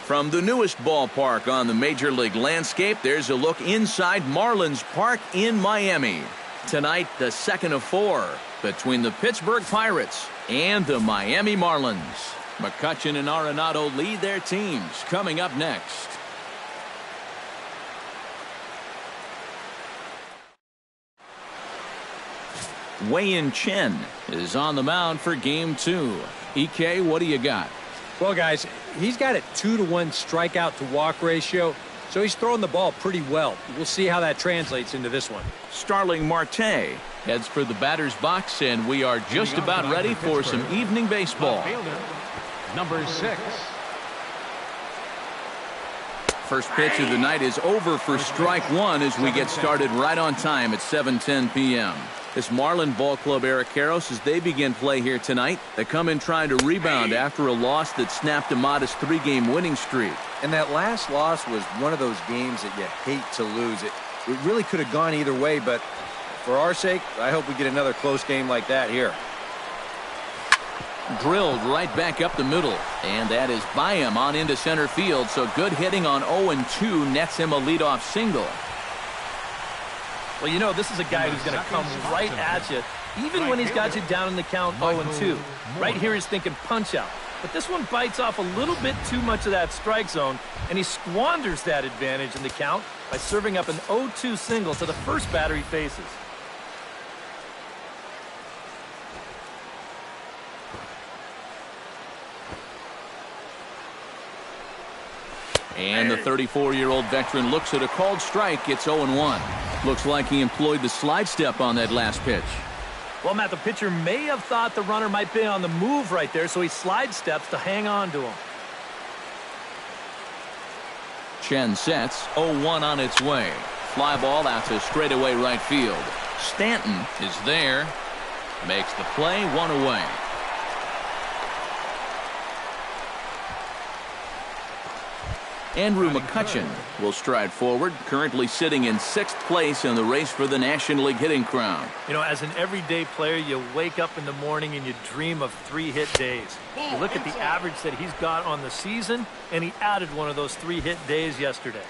From the newest ballpark on the Major League landscape, there's a look inside Marlins Park in Miami. Tonight, the second of 4 between the Pittsburgh Pirates and the Miami Marlins. McCutchen and Arenado lead their teams. Coming up next. Wei-Yin Chen is on the mound for game 2. EK, what do you got? Well, guys, he's got a 2-to-1 strikeout to walk ratio, so he's throwing the ball pretty well. We'll see how that translates into this one. Starling Marte heads for the batter's box, and we are just about ready for some evening baseball. Number 6. First pitch of the night is over for strike 1 as we get started right on time at 7:10 p.m. This Marlin Ball Club, Eric Karros, as they begin play here tonight. They come in trying to rebound after a loss that snapped a modest 3-game winning streak. And that last loss was one of those games that you hate to lose. It really could have gone either way, but for our sake, I hope we get another close game like that here. Drilled right back up the middle, and that is by him on into center field. So good hitting on 0-2 nets him a leadoff single. Well, you know, this is a guy who's going to come right at you, even when he's got you down in the count 0-2. Right here he's thinking punch out. But this one bites off a little bit too much of that strike zone, and he squanders that advantage in the count by serving up an 0-2 single to the first batter he faces. And the 34-year-old veteran looks at a called strike. It's 0-1. Looks like he employed the slide step on that last pitch. Well, Matt, the pitcher may have thought the runner might be on the move right there, so he slide steps to hang on to him. Chen sets. 0-1 on its way. Fly ball out to straightaway right field. Stanton is there. Makes the play, 1 away. Andrew McCutchen will stride forward, currently sitting in 6th place in the race for the National League hitting crown. You know, as an everyday player, you wake up in the morning and you dream of 3-hit days. You look at the average that he's got on the season, and he added one of those 3-hit days yesterday.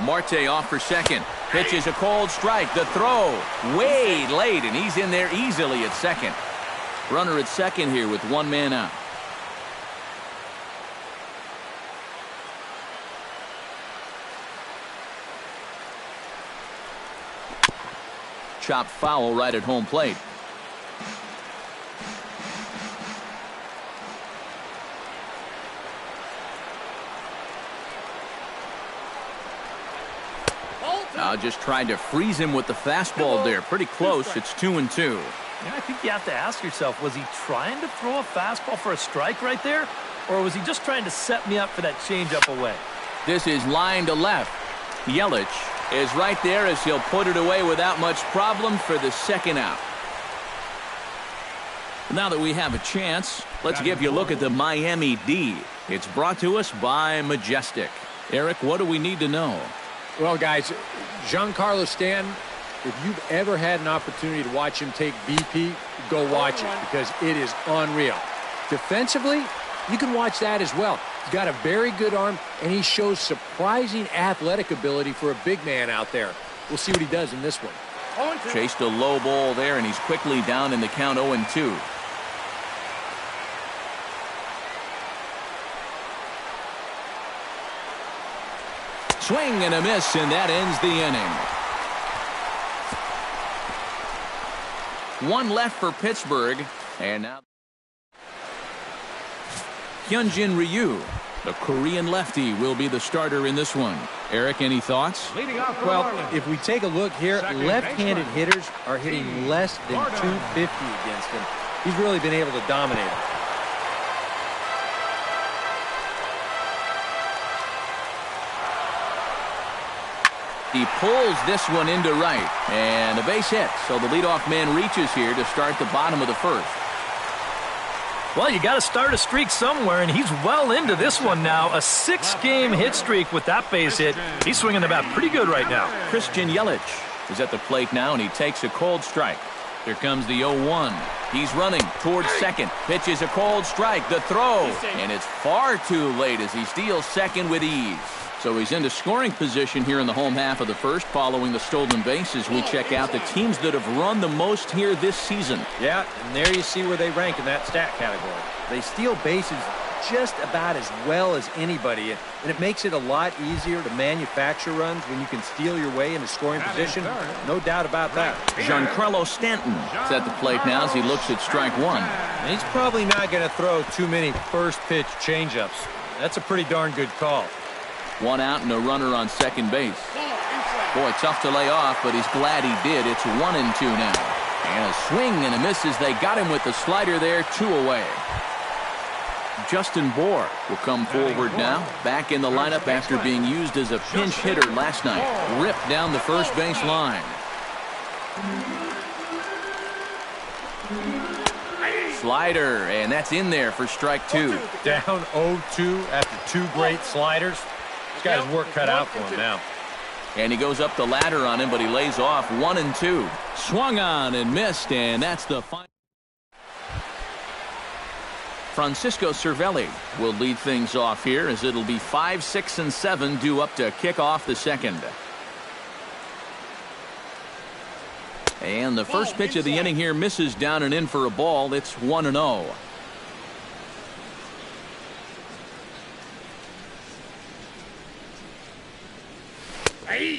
Marte off for second. Pitches a cold strike. The throw way late, and he's in there easily at second. Runner at second here with 1 man out. Chopped foul right at home plate. Now just trying to freeze him with the fastball there. Pretty close. It's 2-2. Yeah, I think you have to ask yourself, was he trying to throw a fastball for a strike right there? Or was he just trying to set me up for that changeup away? This is line to left. Yelich is right there as he'll put it away without much problem for the second out. Now that we have a chance, let's give you a look at the Miami D. It's brought to us by Majestic. Eric, what do we need to know? Well, guys, Giancarlo Stanton, if you've ever had an opportunity to watch him take BP, go watch it because it is unreal. Defensively, you can watch that as well. He's got a very good arm, and he shows surprising athletic ability for a big man out there. We'll see what he does in this one. Chased a low ball there, and he's quickly down in the count 0-2. Swing and a miss, and that ends the inning. 1 left for Pittsburgh, and now Hyunjin Ryu, the Korean lefty, will be the starter in this one. Eric, any thoughts? Well, if we take a look here, left-handed hitters are hitting less than 250 against him. He's really been able to dominate him. He pulls this one into right, and a base hit. So the leadoff man reaches here to start the bottom of the first. Well, you got to start a streak somewhere, and he's well into this one now. A 6-game hit streak with that base hit. He's swinging the bat pretty good right now. Christian Yelich is at the plate now, and he takes a cold strike. Here comes the 0-1. He's running towards second. Pitches a cold strike. The throw. And it's far too late as he steals second with ease. So he's into scoring position here in the home half of the first following the stolen base as we check out the teams that have run the most here this season. Yeah, and there you see where they rank in that stat category. They steal bases just about as well as anybody, and it makes it a lot easier to manufacture runs when you can steal your way into scoring position. No doubt about that. Giancarlo Stanton is at the plate now as he looks at strike one. And he's probably not going to throw too many first pitch changeups. That's a pretty darn good call. One out and a runner on second base. Boy, tough to lay off, but he's glad he did. It's 1-2 now. And a swing and a miss as they got him with the slider there, 2 away. Justin Bour will come forward now, back in the lineup after being used as a pinch hitter last night. Ripped down the first base line. Slider, and that's in there for strike 2. Down 0-2 after 2 great sliders. This guy's work cut out for him now. And he goes up the ladder on him, but he lays off 1-2. Swung on and missed, and that's the final. Francisco Cervelli will lead things off here as it'll be 5, 6, and 7 due up to kick off the second. And the first pitch of the inning here misses down and in for a ball. It's 1-0.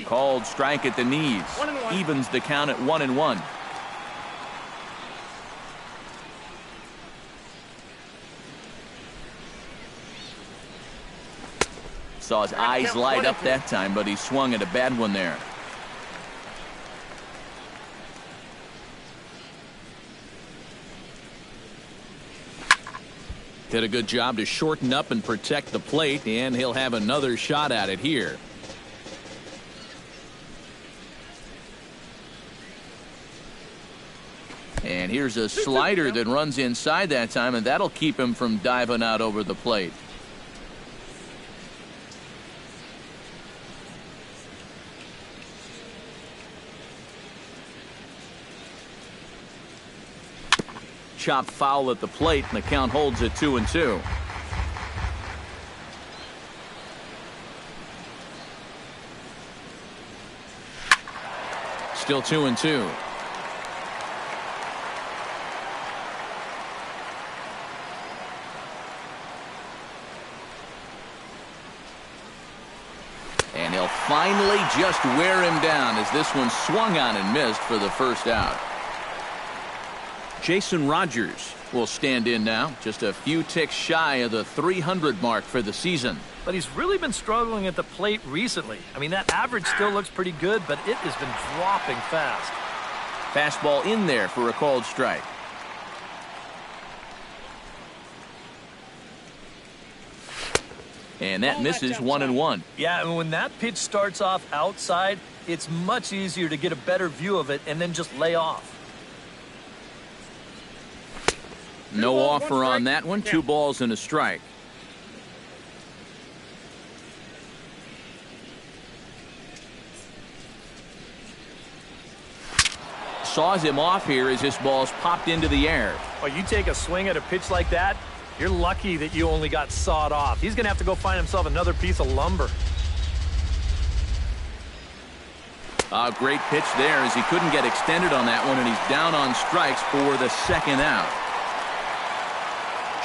Called strike at the knees. Evens the count at 1-1. Saw his eyes light up that time, but he swung at a bad one there. Did a good job to shorten up and protect the plate, and he'll have another shot at it here. And here's a slider that runs inside that time, and that'll keep him from diving out over the plate. Chopped foul at the plate, and the count holds at 2-2. Still 2-2. And he'll finally just wear him down as this one swung on and missed for the first out. Jason Rogers will stand in now, just a few ticks shy of the 300 mark for the season. But he's really been struggling at the plate recently. I mean, that average still looks pretty good, but it has been dropping fast. Fastball in there for a called strike. And that misses 1-1. Yeah, and when that pitch starts off outside, it's much easier to get a better view of it and then just lay off. No offer on that one. 2 balls and a strike. Saws him off here as this ball's popped into the air. Well, you take a swing at a pitch like that, you're lucky that you only got sawed off. He's going to have to go find himself another piece of lumber. A great pitch there as he couldn't get extended on that one, and he's down on strikes for the second out.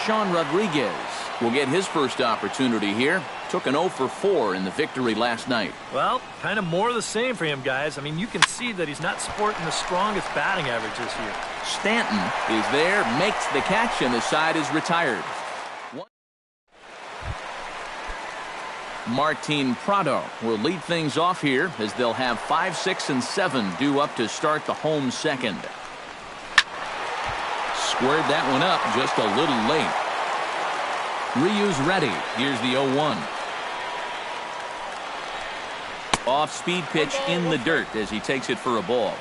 Sean Rodriguez will get his first opportunity here. Took an 0 for 4 in the victory last night. Well, kind of more of the same for him, guys. I mean, you can see that he's not sporting the strongest batting average this year. Stanton is there, makes the catch, and the side is retired. Martin Prado will lead things off here as they'll have 5, 6, and 7 due up to start the home second. Squared that one up just a little late. Ryu's ready. Here's the 0-1. Off-speed pitch in the dirt as he takes it for a ball.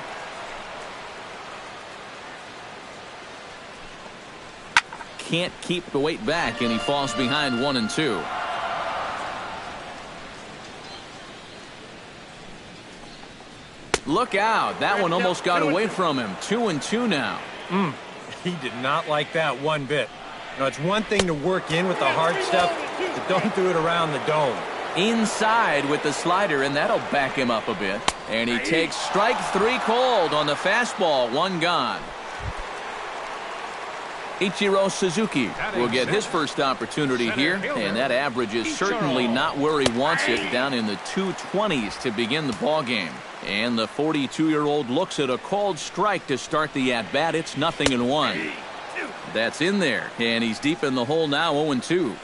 Can't keep the weight back, and he falls behind 1-2. Look out. That one almost got away from him. 2-2 now. He did not like that one bit. You know, it's one thing to work in with the hard stuff, but don't do it around the dome. Inside with the slider, and that'll back him up a bit. And he takes strike 3 called on the fastball. 1 gone. Ichiro Suzuki will get his first opportunity here, and that average is certainly not where he wants it, down in the 220s to begin the ballgame. And the 42-year-old looks at a called strike to start the at-bat. It's 0-1. That's in there, and he's deep in the hole now, 0-2.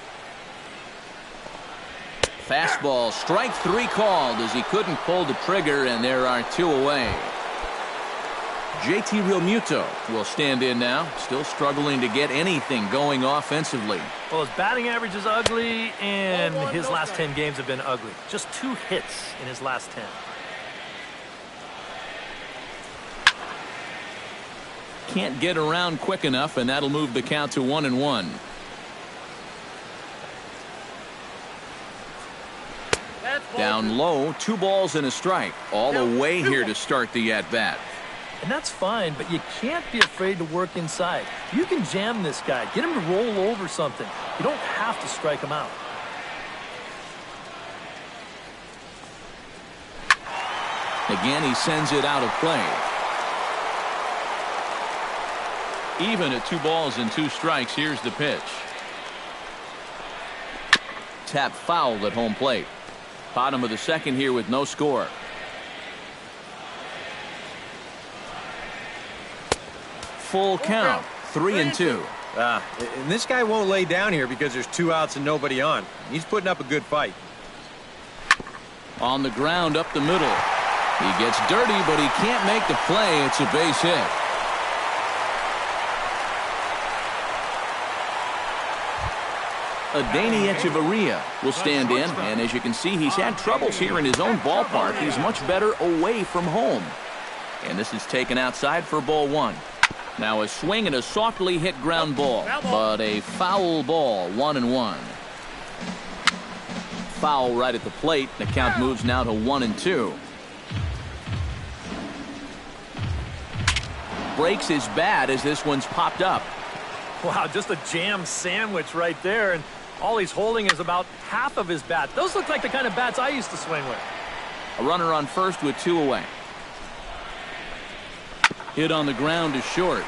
Fastball, strike 3 called as he couldn't pull the trigger, and there are 2 away. JT Realmuto will stand in now, still struggling to get anything going offensively. Well, his batting average is ugly, and his last 10 games have been ugly. Just 2 hits in his last 10. Can't get around quick enough, and that'll move the count to 1-1. Down low, 2 balls and a strike. All away here to start the at-bat. And that's fine, but you can't be afraid to work inside. You can jam this guy. Get him to roll over something. You don't have to strike him out. Again, he sends it out of play. Even at 2 balls and 2 strikes, here's the pitch. Tap fouled at home plate. Bottom of the second here with no score. Full count, 3-2. And this guy won't lay down here because there's 2 outs and nobody on. He's putting up a good fight. On the ground up the middle. He gets dirty, but he can't make the play. It's a base hit. Adeiny Echeverria will stand in, and as you can see, he's had troubles here in his own ballpark. He's much better away from home. And this is taken outside for ball 1. Now a swing and a softly hit ground ball, but a foul ball, 1-1. Foul right at the plate. The count moves now to 1-2. Breaks his bat as this one's popped up. Wow, just a jam sandwich right there, and all he's holding is about half of his bat. Those look like the kind of bats I used to swing with. A runner on first with 2 away. Hit on the ground to short.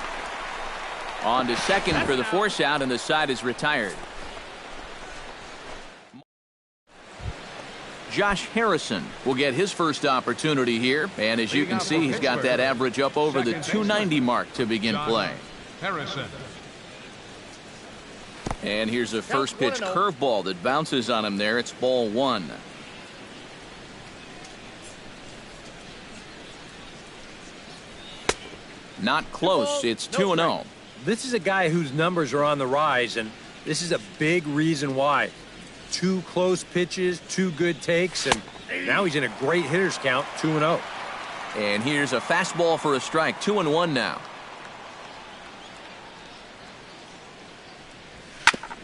On to second for the force out, and the side is retired. Josh Harrison will get his first opportunity here, and as you can see, he's got that average up over the 290 mark to begin play. Harrison. And here's a first pitch curveball that bounces on him there. It's ball 1. Not close. It's 2-0. This is a guy whose numbers are on the rise, and this is a big reason why. 2 close pitches, 2 good takes, and now he's in a great hitter's count, 2-0. And here's a fastball for a strike. 2-1 now.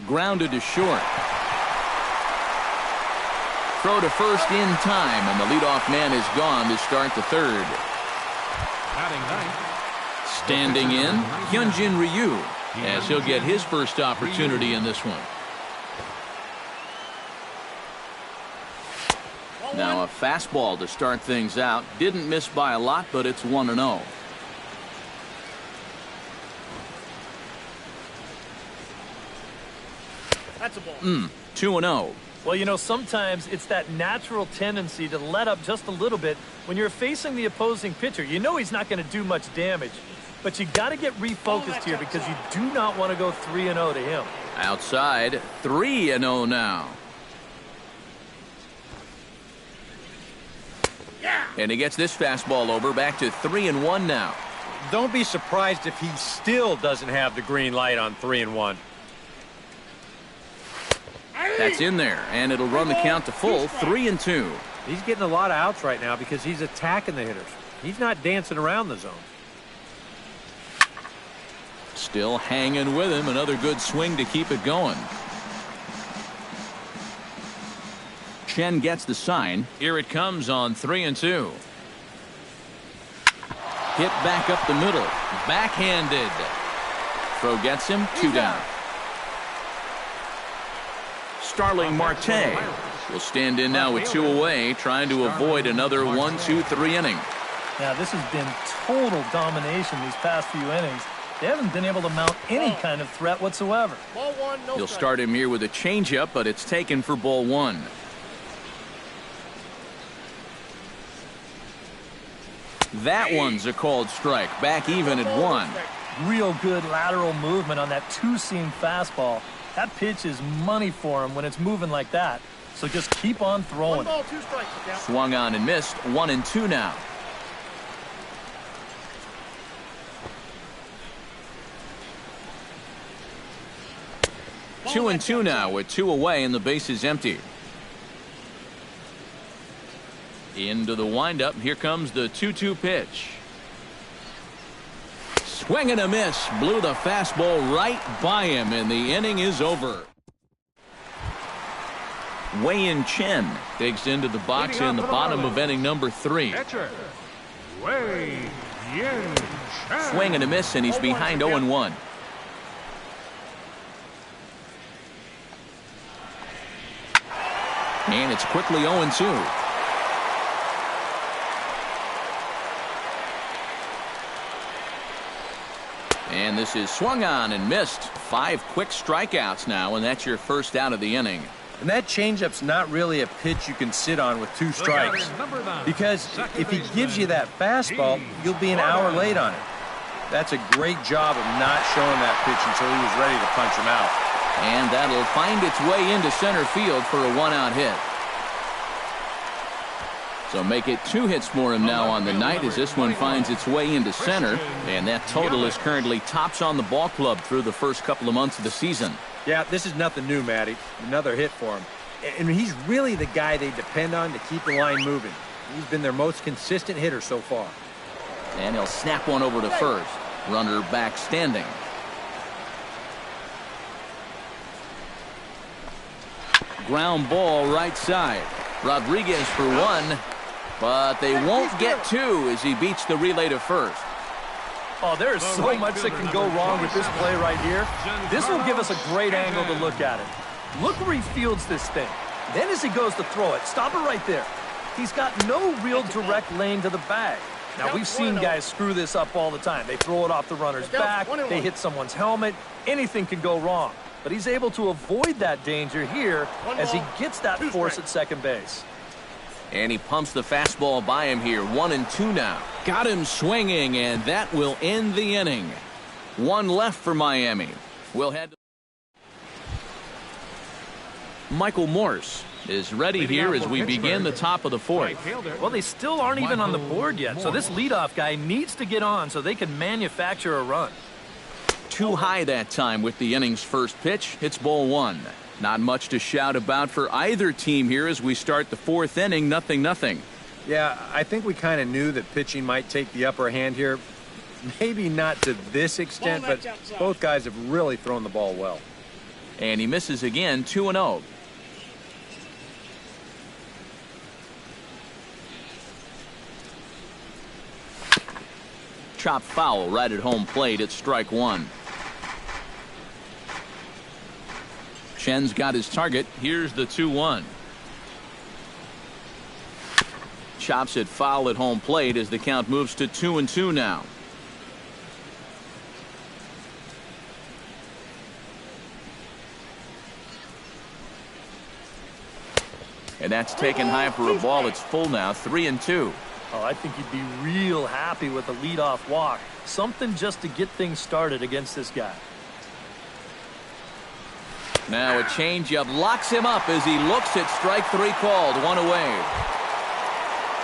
Grounded to short. Throw to first in time, and the leadoff man is gone to start the third. Batting ninth. Standing in, Hyunjin Ryu, as he'll get his first opportunity in this one. Now a fastball to start things out. Didn't miss by a lot, but it's 1-0. That's a ball. 2-0. Well, you know, sometimes it's that natural tendency to let up just a little bit when you're facing the opposing pitcher. You know he's not going to do much damage, but you got to get refocused here because you do not want to go 3-0 to him. Outside, 3-0 now. And he gets this fastball over, back to 3-1 now. Don't be surprised if he still doesn't have the green light on 3-1. That's in there, and it'll run the count to full, 3-2. He's getting a lot of outs right now because he's attacking the hitters. He's not dancing around the zone. Still hanging with him. Another good swing to keep it going. Chen gets the sign. Here it comes on 3-2. Hit back up the middle. Backhanded. Throw gets him. 2 down. Starling Marte will stand in now with 2 away, trying to avoid another 1-2-3 inning. Yeah, this has been total domination these past few innings. They haven't been able to mount any kind of threat whatsoever. He'll start him here with a changeup, but it's taken for ball 1. That one's a called strike. Back even at 1. Real good lateral movement on that two-seam fastball. That pitch is money for him when it's moving like that. So just keep on throwing. Swung on and missed. 1-2 now. 2-2 now with 2 away and the base is empty. Into the windup. Here comes the 2-2 pitch. Swing and a miss. Blew the fastball right by him, and the inning is over. Wei-Yin Chen digs into the box in the bottom of inning number 3. Catcher, Wei-Yin Chen. Swing and a miss, and he's behind 0-1. And it's quickly 0-2. And this is swung on and missed. 5 quick strikeouts now, and that's your first out of the inning. And that changeup's not really a pitch you can sit on with 2 strikes. Because if he gives you that fastball, you'll be an hour late on it. That's a great job of not showing that pitch until he was ready to punch him out. And that'll find its way into center field for a 1-out hit. So make it 2 hits for him now on the night as this one finds its way into center. And that total is currently tops on the ball club through the first couple of months of the season. Yeah, this is nothing new, Matty. Another hit for him. And he's really the guy they depend on to keep the line moving. He's been their most consistent hitter so far. And he'll snap one over to first. Runner back standing. Ground ball right side. Rodriguez for 1. But they won't get 2 as he beats the relay to first. Oh, there is so much that can go wrong with this play right here. This will give us a great angle to look at it. Look where he fields this thing. Then as he goes to throw it, stop it right there. He's got no real direct lane to the bag. Now, we've seen guys screw this up all the time. They throw it off the runner's back. They hit someone's helmet. Anything can go wrong. But he's able to avoid that danger here as he gets that force at second base. And he pumps the fastball by him here. 1-2 now. Got him swinging, and that will end the inning. 1 left for Miami. We'll head to Michael Morse is ready here as we begin the top of the 4th. Well, they still aren't even on the board yet, so this leadoff guy needs to get on so they can manufacture a run. Too high that time with the inning's first pitch. It's ball 1. Not much to shout about for either team here as we start the 4th inning. 0-0. Yeah, I think we kind of knew that pitching might take the upper hand here. Maybe not to this extent, but both guys have really thrown the ball well. And he misses again. 2-0. Chopped foul right at home plate. It's strike 1. Chen's got his target. Here's the 2-1. Chops it foul at home plate as the count moves to 2-2 now. And that's taken high for a ball. It's full now. 3-2. Oh, I think you'd be real happy with a leadoff walk. Something just to get things started against this guy. Now a changeup locks him up as he looks at strike 3 called. 1 away.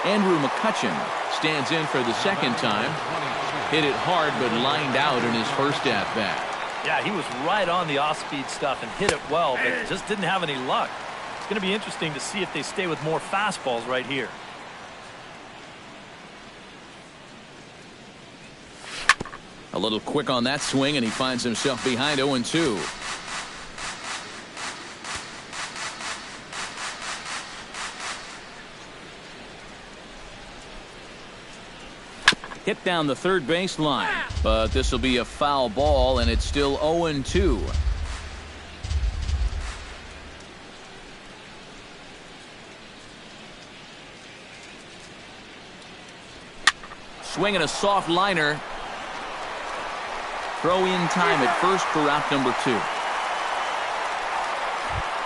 Andrew McCutchen stands in for the second time. Hit it hard but lined out in his first at-bat. Yeah, he was right on the off-speed stuff and hit it well, but just didn't have any luck. It's going to be interesting to see if they stay with more fastballs right here. A little quick on that swing, and he finds himself behind 0-2. hit down the third baseline. But this will be a foul ball, and it's still 0-2. Swinging a soft liner. Throw in time at first for out number 2.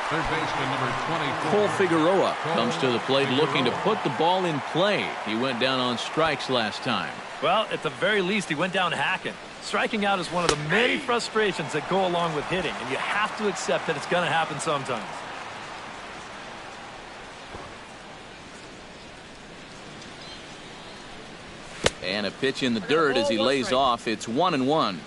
Third baseman number 24. Cole Figueroa comes to the plate looking to put the ball in play. He went down on strikes last time. Well, at the very least, he went down hacking. Striking out is one of the many frustrations that go along with hitting, and you have to accept that it's going to happen sometimes. And a pitch in the dirt as he lays off. It's 1-1.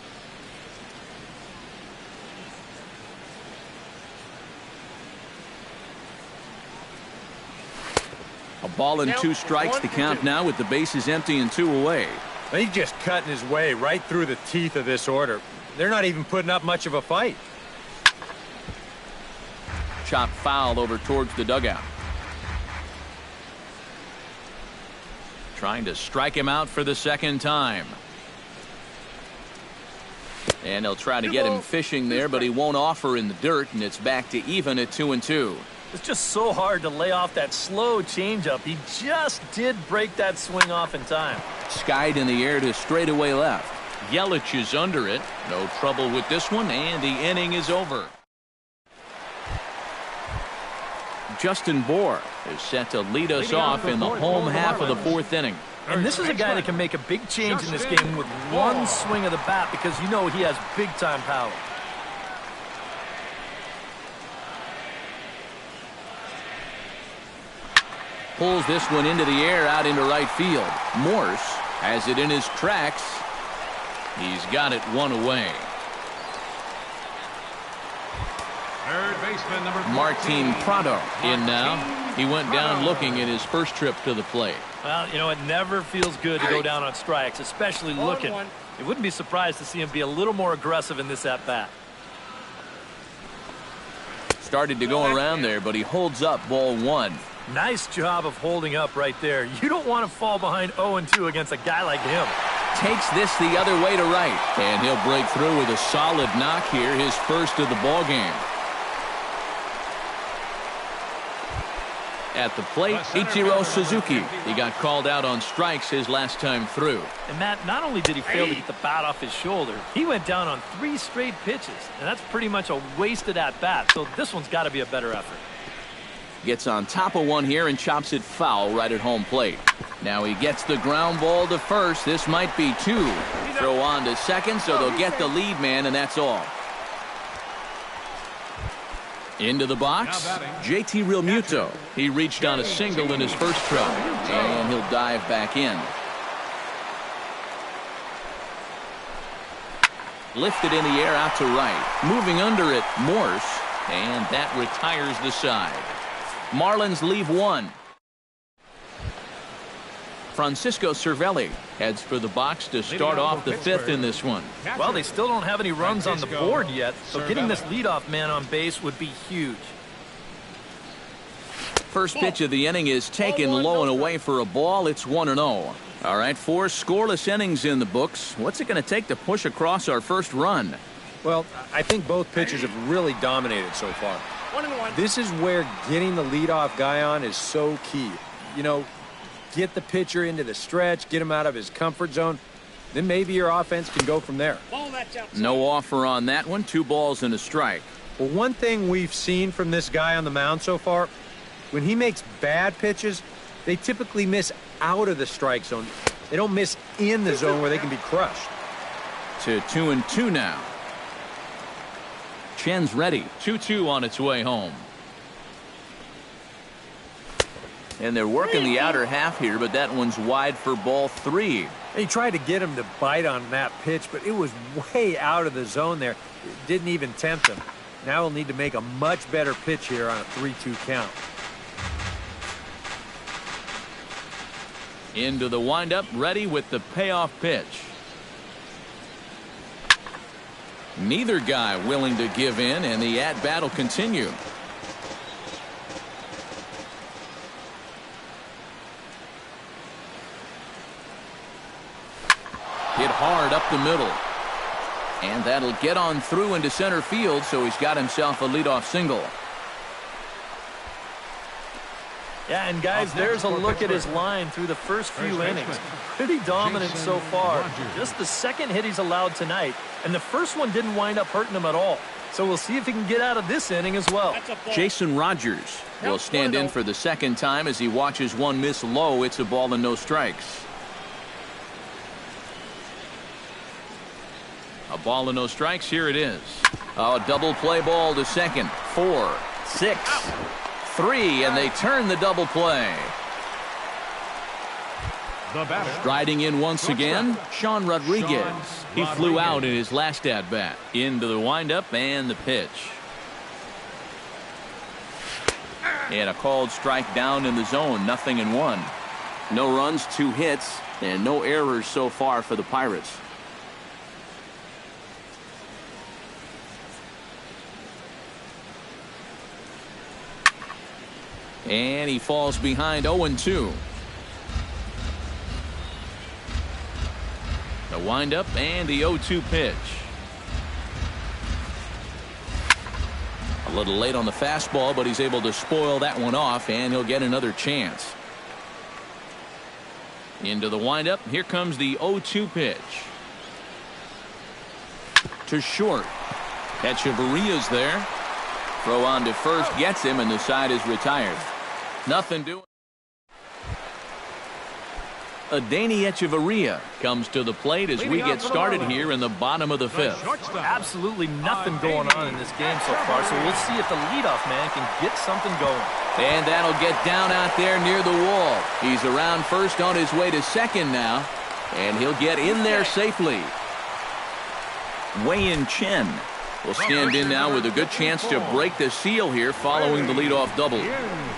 A ball and 2 strikes to count now with the bases empty and 2 away. He's just cutting his way right through the teeth of this order. They're not even putting up much of a fight. Chop foul over towards the dugout. Trying to strike him out for the second time. And they'll try to get him fishing there, but he won't offer in the dirt, and it's back to even at 2-2. It's just so hard to lay off that slow changeup. He just did break that swing off in time. Skied in the air to straightaway left. Yelich is under it. No trouble with this one, and the inning is over. Justin Bour is set to lead us off in the home half of the 4th inning. And this is a guy that can make a big change in this game with one swing of the bat because you know he has big-time power. Pulls this one into the air out into right field. Morse has it in his tracks. He's got it 1 away. Third baseman number 14. Martin Prado in now. He went down looking at his first trip to the plate. Well, you know, it never feels good to go down on strikes, especially looking. You wouldn't be surprised to see him be a little more aggressive in this at-bat. Started to go around there, but he holds up ball 1. Nice job of holding up right there. You don't want to fall behind 0-2 against a guy like him. Takes this the other way to right, and he'll break through with a solid knock here, his first of the ball game. At the plate, Ichiro Suzuki. He got called out on strikes his last time through. And Matt, not only did he fail to get the bat off his shoulder, he went down on 3 straight pitches, and that's pretty much a wasted at-bat, so this one's got to be a better effort. Gets on top of one here and chops it foul right at home plate. Now he gets the ground ball to first. This might be 2. Throw on to second, so they'll get the lead man, and that's all. Into the box, JT Realmuto. He reached on a single in his first try, and he'll dive back in. Lifted in the air out to right. Moving under it, Morse, and that retires the side. Marlins leave 1. Francisco Cervelli heads for the box to start off the 5th in this one. Well, they still don't have any runs on the board yet, so getting this leadoff man on base would be huge. First pitch of the inning is taken low and away for a ball. It's 1-0. All right, 4 scoreless innings in the books. What's it going to take to push across our first run? Well, I think both pitchers have really dominated so far. This is where getting the leadoff guy on is so key. You know, get the pitcher into the stretch, get him out of his comfort zone, then maybe your offense can go from there. No offer on that one. 2 balls and a strike. Well, one thing we've seen from this guy on the mound so far, when he makes bad pitches, they typically miss out of the strike zone. They don't miss in the zone where they can be crushed. To 2-2 now. Chen's ready. 2-2 on its way home. And they're working the outer half here, but that one's wide for ball 3. He tried to get him to bite on that pitch, but it was way out of the zone there. It didn't even tempt him. Now he'll need to make a much better pitch here on a 3-2 count. Into the windup, ready with the payoff pitch. Neither guy willing to give in, and the at-bat will continue. Hit hard up the middle. And that'll get on through into center field, so he's got himself a leadoff single. Yeah, and guys, there's a look at his line through the first few innings. Pretty dominant so far. Just the second hit he's allowed tonight, and the first one didn't wind up hurting him at all. So we'll see if he can get out of this inning as well. Jason Rogers will stand in for the second time as he watches one miss low. It's a ball and no strikes. A ball and no strikes. Here it is. Oh, double play ball to second. 4, 6, 3, and they turn the double play. Striding in once again, Sean Rodriguez. He flew out in his last at-bat. Into the windup and the pitch. And a called strike down in the zone, 0-1. No runs, 2 hits, and no errors so far for the Pirates. And he falls behind 0-2. The windup and the 0-2 pitch. A little late on the fastball, but he's able to spoil that one off, and he'll get another chance. Into the windup. Here comes the 0-2 pitch. To short. Echeverria's there. Throw on to first gets him, and the side is retired. Nothing doing. Adeiny Echeverria comes to the plate as we get started here in the bottom of the 5th. Absolutely nothing going on in this game so far, so we'll see if the leadoff man can get something going. And that'll get down out there near the wall. He's around first on his way to second now, and he'll get in there safely. Wei-Yin Chen will stand in now with a good chance to break the seal here following the leadoff double.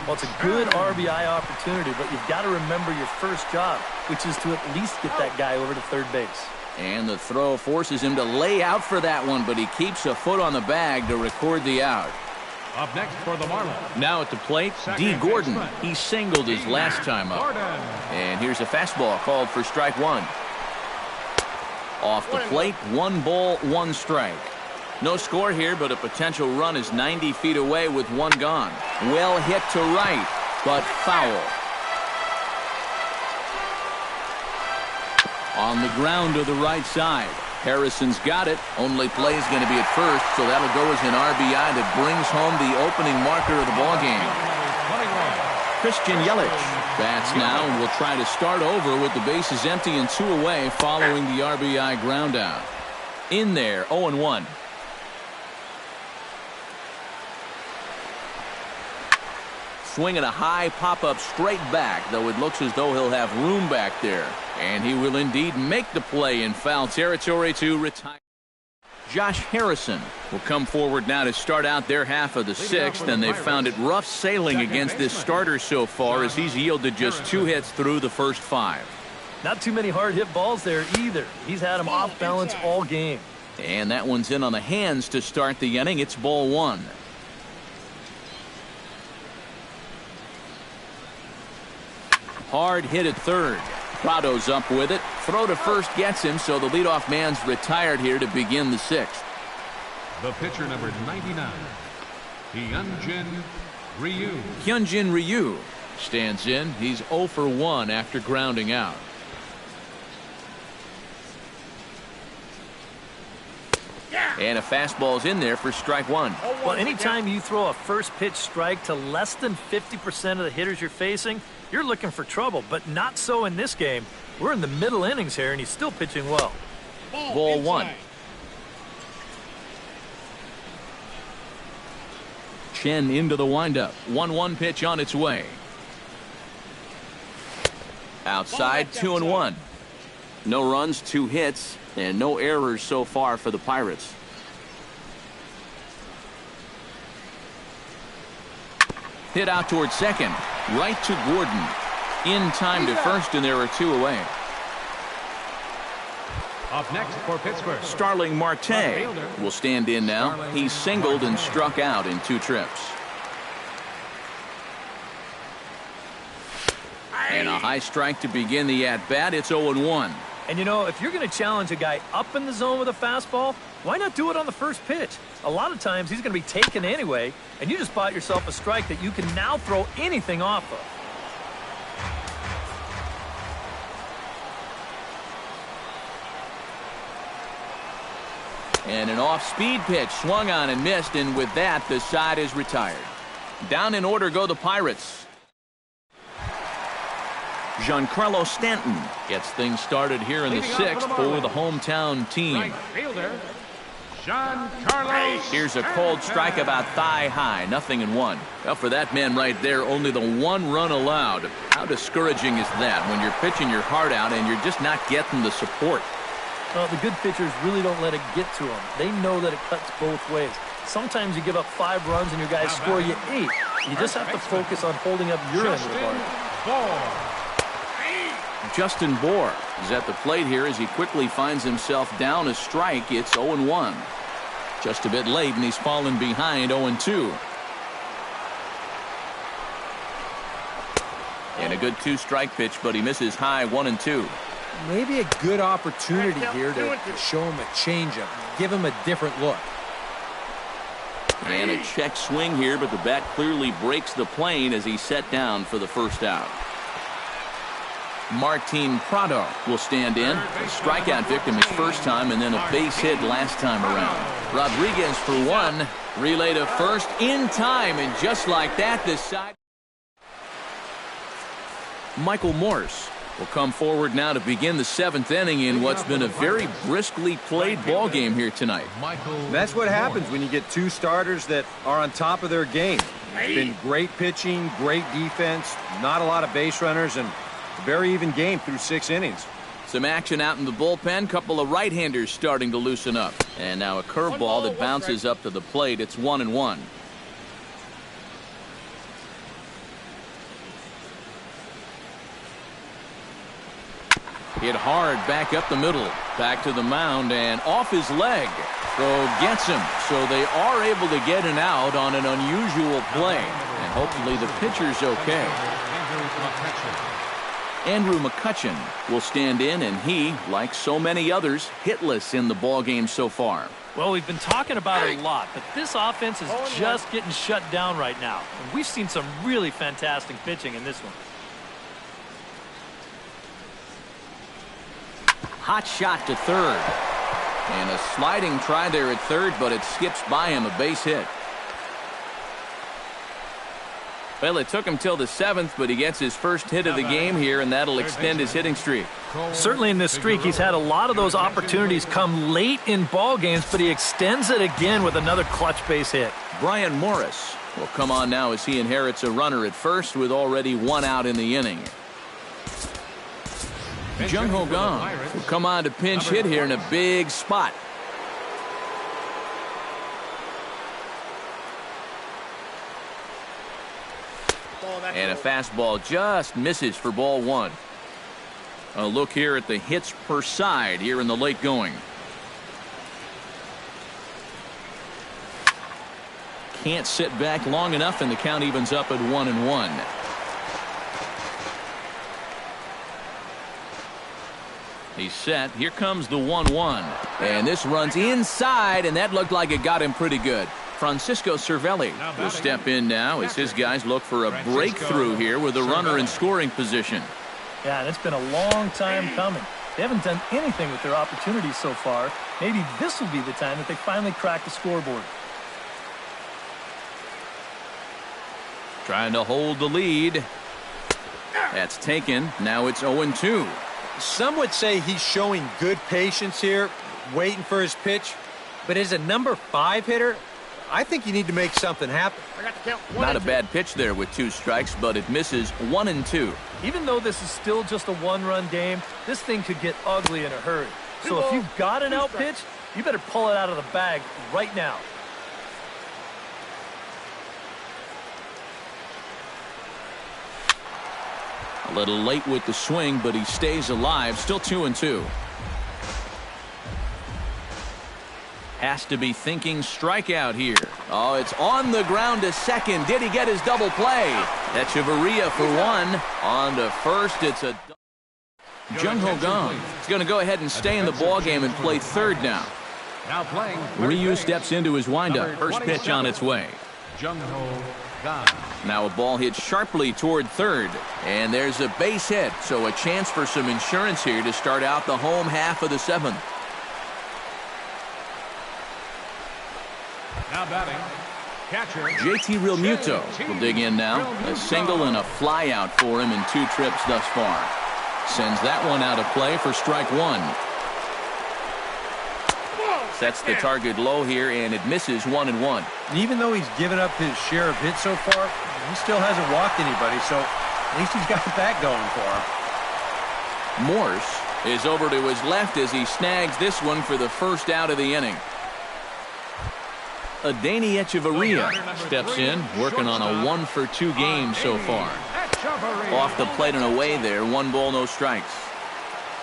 Well, it's a good RBI opportunity, but you've got to remember your first job, which is to at least get that guy over to third base. And the throw forces him to lay out for that one, but he keeps a foot on the bag to record the out. Up next for the Marlins. Now at the plate, D. Gordon. He singled his last time up. And here's a fastball called for strike 1. Off the plate, 1 ball, 1 strike. No score here, but a potential run is 90 feet away with 1 gone. Well hit to right, but foul. On the ground to the right side. Harrison's got it. Only play is going to be at first, so that'll go as an RBI that brings home the opening marker of the ballgame. Christian Yelich bats now and will try to start over with the bases empty and 2 away following the RBI ground out. In there, 0-1. Swinging a high pop-up straight back, though it looks as though he'll have room back there. And he will indeed make the play in foul territory to retire. Josh Harrison will come forward now to start out their half of the 6th, and they've found it rough sailing against this starter so far as he's yielded just 2 hits through the first 5. Not too many hard hit balls there either. He's had them off balance all game. And that one's in on the hands to start the inning. It's ball 1. Hard hit at third. Prado's up with it. Throw to first gets him, so the leadoff man's retired here to begin the 6th. The pitcher, number 99, Hyunjin Ryu. Hyunjin Ryu stands in. He's 0 for 1 after grounding out. And a fastball's in there for strike 1. Well, anytime you throw a first pitch strike to less than 50% of the hitters you're facing, you're looking for trouble, but not so in this game. We're in the middle innings here, and he's still pitching well. Ball 1. Chen into the windup. 1-1 pitch on its way. Outside, 2-1. No runs, 2 hits, and no errors so far for the Pirates. Hit out towards second. Right to Gordon. In time to first, and there are 2 away. Up next for Pittsburgh, Starling Marte will stand in now. He's singled and struck out in 2 trips. And a high strike to begin the at-bat. It's 0-1. And, you know, if you're going to challenge a guy up in the zone with a fastball, why not do it on the first pitch? A lot of times he's going to be taken anyway, and you just bought yourself a strike that you can now throw anything off of. And an off-speed pitch swung on and missed, and with that, the side is retired. Down in order go the Pirates. Giancarlo Stanton gets things started here in the sixth for the hometown team. Right fielder, Giancarlo. Here's a cold strike about thigh high, 0-1. Well, for that man right there, only the one run allowed. How discouraging is that when you're pitching your heart out and you're just not getting the support? Well, the good pitchers really don't let it get to them. They know that it cuts both ways. Sometimes you give up 5 runs and your guys score you 8. You just have to focus on holding up your end of the bargain. Justin Bour is at the plate here as he quickly finds himself down a strike. It's 0-1. Just a bit late, and he's fallen behind 0-2. And a good 2-strike pitch, but he misses high 1-2. Maybe a good opportunity here to show him a changeup, give him a different look. And a check swing here, but the bat clearly breaks the plane as he's set down for the first out. Martin Prado will stand in. A strikeout victim his first time, and then a base hit last time around. Rodriguez for one. Relay to first in time, and just like that, this side. Michael Morse will come forward now to begin the 7th inning in what's been a very briskly played ball game here tonight. That's what happens when you get 2 starters that are on top of their game. It's been great pitching, great defense, not a lot of base runners, and a very even game through 6 innings. Some action out in the bullpen. Couple of right-handers starting to loosen up. And now a curveball that bounces up to the plate. It's 1-1. Hit hard back up the middle. Back to the mound and off his leg. Throw gets him. So they are able to get an out on an unusual play. And hopefully the pitcher's okay. Andrew McCutchen will stand in, and he, like so many others, hitless in the ballgame so far. Well, we've been talking about it a lot, but this offense is just getting shut down right now. And we've seen some really fantastic pitching in this one. Hot shot to third. And a sliding try there at third, but it skips by him, a base hit. Well, it took him till the 7th, but he gets his first hit of the game here, and that'll extend his hitting streak. Certainly in this streak, he's had a lot of those opportunities come late in ball games, but he extends it again with another clutch base hit. Brian Morris will come on now as he inherits a runner at first with already 1 out in the inning. Jung Ho Kang will come on to pinch hit here in a big spot. And a fastball just misses for ball 1. A look here at the hits per side here in the late going. Can't sit back long enough, and the count evens up at 1-1. He's set. Here comes the 1-1. And this runs inside, and that looked like it got him pretty good. Francisco Cervelli will step in now as his guys look for a breakthrough here with a runner in scoring position. Yeah, and it's been a long time coming. They haven't done anything with their opportunities so far. Maybe this will be the time that they finally crack the scoreboard. Trying to hold the lead. That's taken. Now it's 0-2. Some would say he's showing good patience here, waiting for his pitch. But as a number 5 hitter, I think you need to make something happen. Not a bad pitch there with 2 strikes, but it misses 1-2. Even though this is still just a 1-run game, this thing could get ugly in a hurry. So if you've got an out pitch, you better pull it out of the bag right now. A little late with the swing, but he stays alive. Still 2-2. Has to be thinking strikeout here. Oh, it's on the ground to second. Did he get his double play? Echeverria for 1. On to first. It's a... Jung Ho Kang is going to go ahead and stay in the ballgame and play third now. Now playing. Ryu steps into his windup. First pitch on its way. Jung Ho Kang. Now a ball hit sharply toward third. And there's a base hit, so a chance for some insurance here to start out the home half of the seventh. Now batting. Catcher. JT Realmuto will dig in now. A single and a fly out for him in 2 trips thus far. Sends that one out of play for strike one. Sets the target low here, and it misses 1-1. Even though he's given up his share of hits so far, he still hasn't walked anybody, so at least he's got that going for him. Morse is over to his left as he snags this one for the first out of the inning. Adeiny Echeverria steps in, working on a 1-for-2 game so far. Off the plate and away there, 1 ball, no strikes.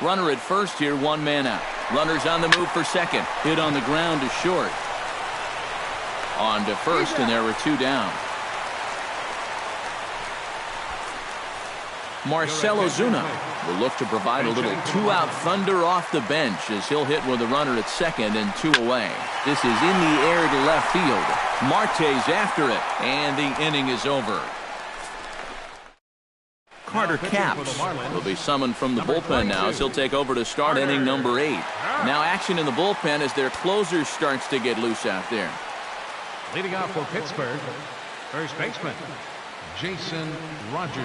Runner at first here, 1 man out. Runners on the move for second. Hit on the ground to short. On to first, and there were 2 down. Marcell Ozuna will look to provide a little 2-out thunder off the bench as he'll hit with a runner at second and 2 away. This is in the air to left field. Marte's after it, and the inning is over. Carter Capps will be summoned from the bullpen now as he'll take over to start inning number 8. Now action in the bullpen as their closer starts to get loose out there. Leading off for Pittsburgh, first baseman, Jason Rogers.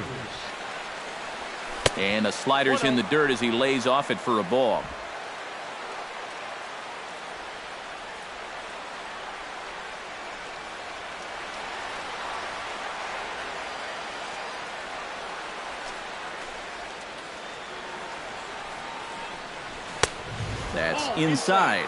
And a slider's in the dirt as he lays off it for a ball. That's inside.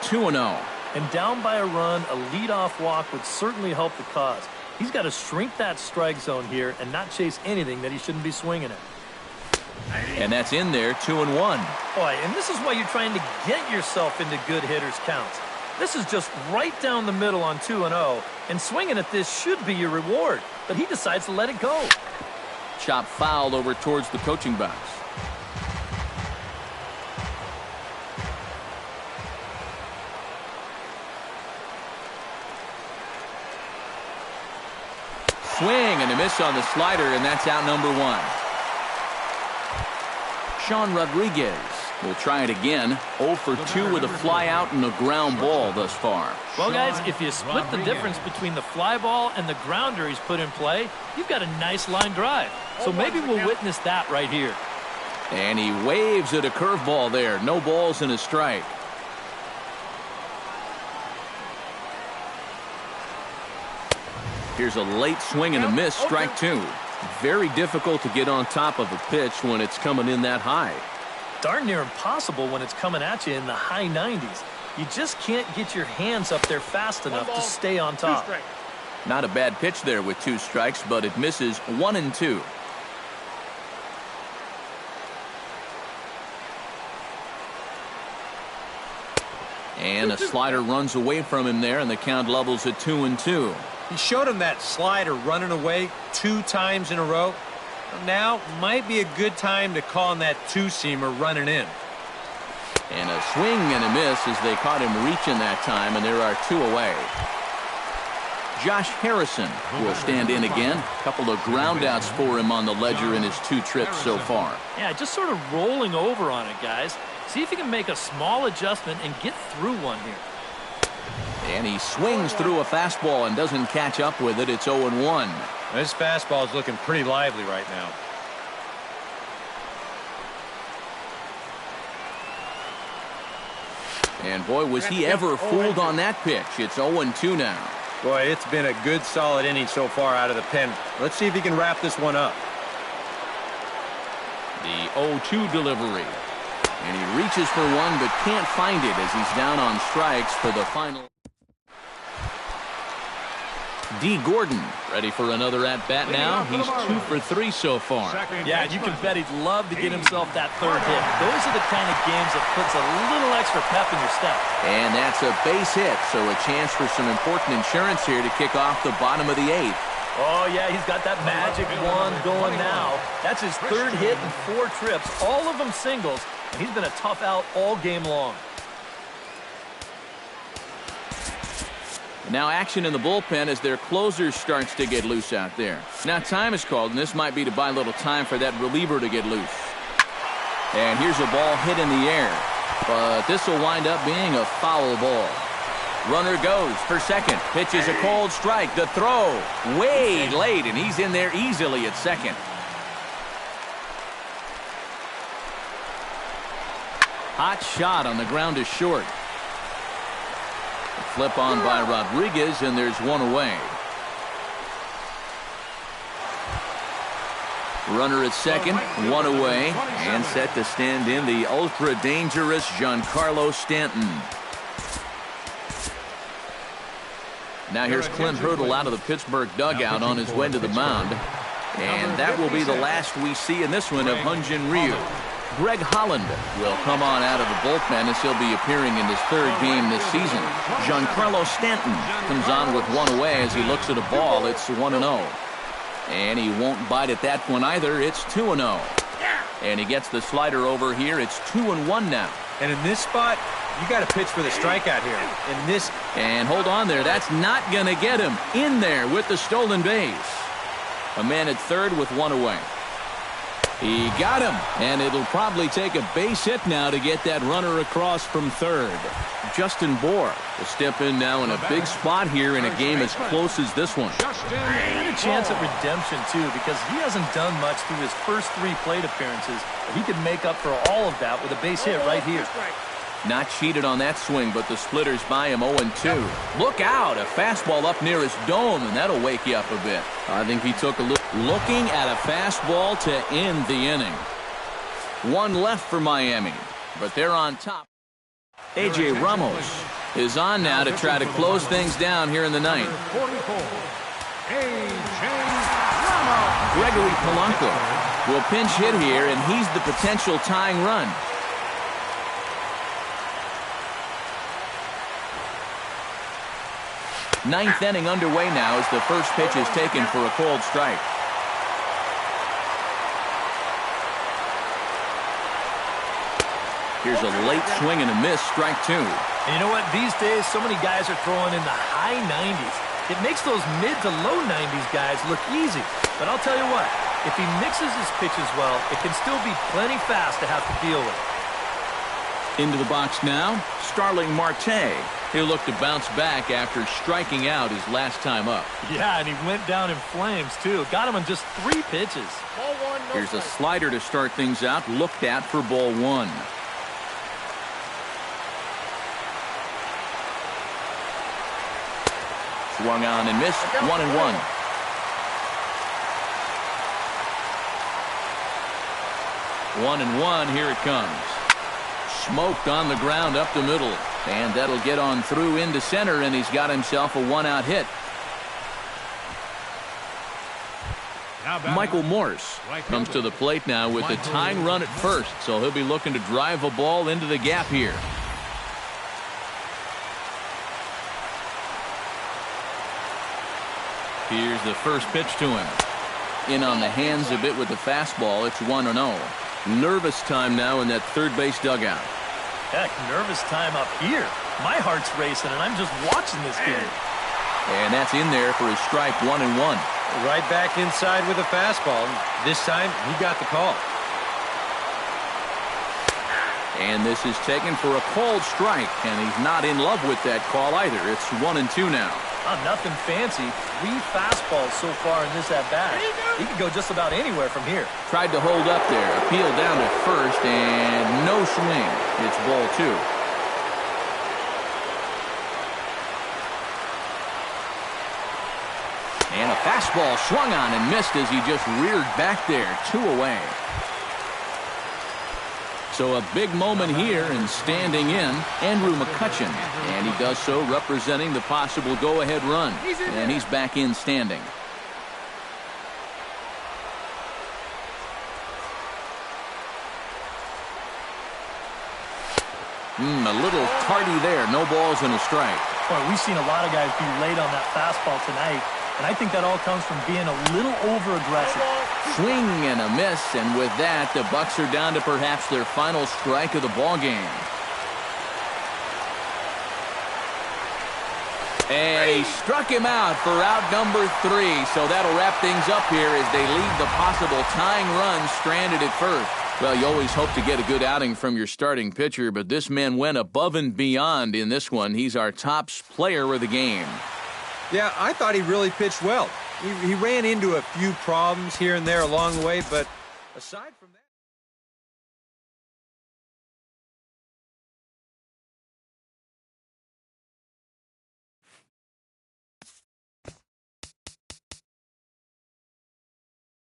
2-0. And down by a run, a leadoff walk would certainly help the cause. He's got to shrink that strike zone here and not chase anything that he shouldn't be swinging at. And that's in there, 2-1. Boy, and this is why you're trying to get yourself into good hitters' counts. This is just right down the middle on 2-0, and swinging at this should be your reward, but he decides to let it go. Chop fouled over towards the coaching box. Swing and a miss on the slider, and that's out number 1. Sean Rodriguez will try it again. 0 for 2 with a fly out and a ground ball thus far. Well, guys, if you split the difference between the fly ball and the grounder he's put in play, you've got a nice line drive. So maybe we'll witness that right here. And he waves at a curveball there. No balls and a strike. Here's a late swing and a miss, strike 2. Very difficult to get on top of a pitch when it's coming in that high. Darn near impossible when it's coming at you in the high 90s. You just can't get your hands up there fast enough to stay on top. Not a bad pitch there with 2 strikes, but it misses 1-2. And a slider runs away from him there, and the count levels at 2-2. He showed him that slider running away 2 times in a row. Now might be a good time to call on that 2-seamer running in. And a swing and a miss as they caught him reaching that time, and there are 2 away. Josh Harrison will stand in again. A couple of groundouts for him on the ledger in his 2 trips so far. Yeah, just sort of rolling over on it, guys. See if you can make a small adjustment and get through one here. And he swings through a fastball and doesn't catch up with it. It's 0-1. This fastball is looking pretty lively right now. And boy, was he ever fooled on that pitch. It's 0-2 now. Boy, it's been a good solid inning so far out of the pen. Let's see if he can wrap this one up. The 0-2 delivery. And he reaches for one but can't find it as he's down on strikes for the final. D. Gordon ready for another at-bat now. He's 2 for 3 so far. Yeah, you can bet he'd love to get himself that 3rd hit. Those are the kind of games that puts a little extra pep in your step. And that's a base hit, so a chance for some important insurance here to kick off the bottom of the 8th. Oh, yeah, he's got that magic wand going now. That's his third hit in 4 trips, all of them singles, and he's been a tough out all game long. Now action in the bullpen as their closer starts to get loose out there. Now time is called, and this might be to buy a little time for that reliever to get loose. And here's a ball hit in the air, but this will wind up being a foul ball. Runner goes for second. Pitches a cold strike. The throw way late, and he's in there easily at second. Hot shot on the ground is short. Flip on by Rodriguez, and there's one away. Runner at second, one away, and set to stand in the ultra-dangerous Giancarlo Stanton. Now here's Clint Hurdle out of the Pittsburgh dugout on his way to the mound. And that will be the last we see in this one of Hyun-Jin Ryu. Greg Holland will come on out of the bullpen as he'll be appearing in his 3rd game this season. Giancarlo Stanton comes on with one away as he looks at a ball. It's 1-0. And he won't bite at that one either. It's 2-0. And he gets the slider over here. It's 2-1 now. And in this spot, you got to pitch for the strikeout here. And hold on there. That's not going to get him in there with the stolen base. A man at third with one away. He got him, and it'll probably take a base hit now to get that runner across from third. Justin Bour will step in now in a big spot here in a game as close as this one. And a chance at redemption, too, because he hasn't done much through his first 3 plate appearances. But he could make up for all of that with a base hit right here. Not cheated on that swing, but the splitters by him 0-2. Look out, a fastball up near his dome, and that'll wake you up a bit. I think he took a look. Looking at a fastball to end the inning. One left for Miami, but they're on top. A.J. Ramos is on now to try to close things down here in the ninth. Gregory Polanco will pinch hit here, and he's the potential tying run. Ninth inning underway now as the first pitch is taken for a cold strike. Here's a late swing and a miss, strike 2. And you know what? These days, so many guys are throwing in the high 90s. It makes those mid to low 90s guys look easy. But I'll tell you what, if he mixes his pitches well, it can still be plenty fast to have to deal with. Into the box now, Starling Marte. He'll look to bounce back after striking out his last time up. Yeah, and he went down in flames, too. Got him in just 3 pitches. Here's a slider to start things out, looked at for ball 1. Swung on and missed, 1-1. One and one, here it comes. Smoked on the ground up the middle. And that'll get on through into center, and he's got himself a 1-out hit. Michael Morse comes to the plate now with the tying run at first, so he'll be looking to drive a ball into the gap here. Here's the first pitch to him. In on the hands a bit with the fastball. It's 1-0. Nervous time now in that third base dugout. Heck, nervous time up here. My heart's racing, and I'm just watching this game. And that's in there for his strike, 1-1. Right back inside with a fastball. This time, he got the call. And this is taken for a called strike, and he's not in love with that call either. It's 1-2 now. Oh, nothing fancy. 3 fastballs so far in this at-bat. He could go just about anywhere from here. Tried to hold up there. Appeal down to first, and no swing. It's ball 2. And a fastball swung on and missed as he just reared back there. 2 away. So a big moment here, and standing in, Andrew McCutchen. And he does so representing the possible go-ahead run. And he's back in standing. A little tardy there. No balls and a strike. Boy, we've seen a lot of guys be late on that fastball tonight. And I think that all comes from being a little over-aggressive. Swing and a miss, and with that, the Bucks are down to perhaps their final strike of the ball game. And he struck him out for out number 3, so that'll wrap things up here as they leave the possible tying run stranded at first. Well, you always hope to get a good outing from your starting pitcher, but this man went above and beyond in this one. He's our top player of the game. Yeah, I thought he really pitched well. He ran into a few problems here and there along the way, but aside from that...